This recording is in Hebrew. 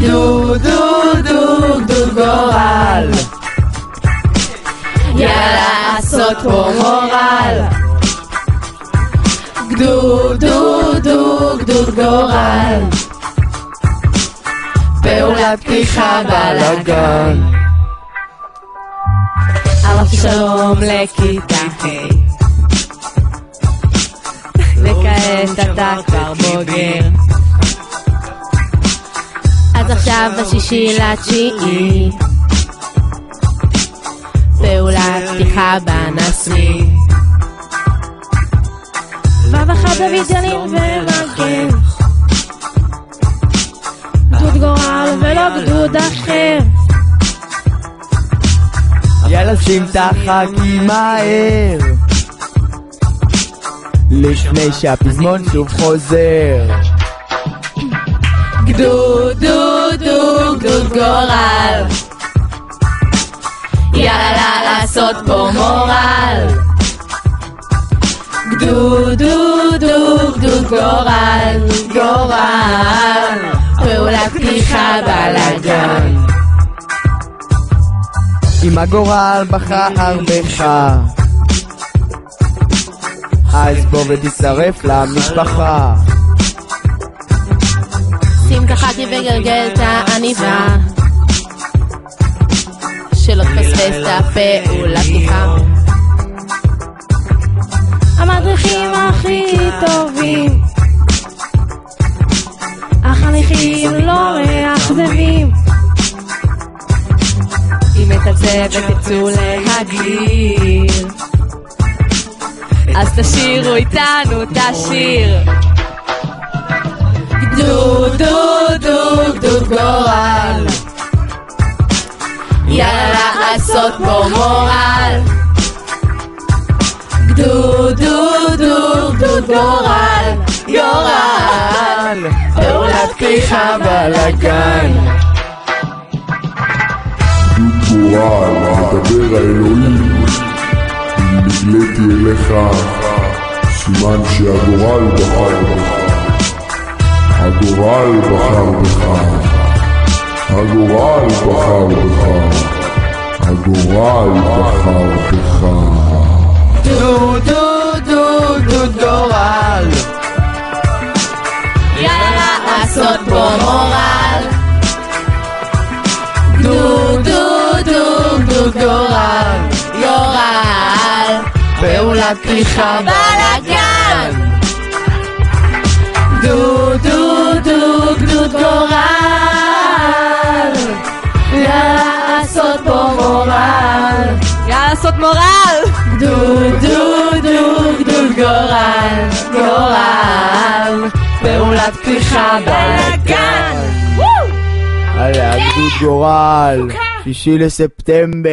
גדוד גורל, יאללה לעשות פה מורל. גדוד גורל, פעולת פתיחה בלגן. אמרתי שלום לכיתה ה' וכעת אתה כבר בוגר, אז עכשיו ב6/9 פעולת פתיחה בנסמי. ובחד דוד ינין ומגן, גדוד גורל ולא גדוד אחר. יאללה שים את החגים מהר, לפני שהפזמון שוב חוזר. גדוד גורל, יאללה לעשות פה מורל. גדוד גורל, פעולת פתיחה בלגן. אם הגורל בחר בך, אז בוא ותצטרף למשפחה. שים כחתי וגרגל את העניבה, שלא תפספס את הפעולת פתיחה. המדריכים הכי טובים, החניכים לא מאכזבים. אם את הצוות תצאו להגיר, אז תשירו איתנו את השיר. גדוד גורל, יאללה לעשות פה מורל. גדוד גורל, פעולת פתיחה בלגן. גדוד גורל, מדבר האלוהים, אם נגליתי אליך, סימן שהגורל בחר בך. הגורל בחר בך, הגורל בחר בך, הגורל בחר בך. גדוד גורל, יאללה לעשות פה מורל. גדוד גורל, פעולת פתיחה בלגן. גדוד גורל, יאללה לעשות פה מורל. יאללה לעשות מורל. גדוד גורל, פעולת פתיחה בלגן. גדוד גורל, 6 לספטמבר.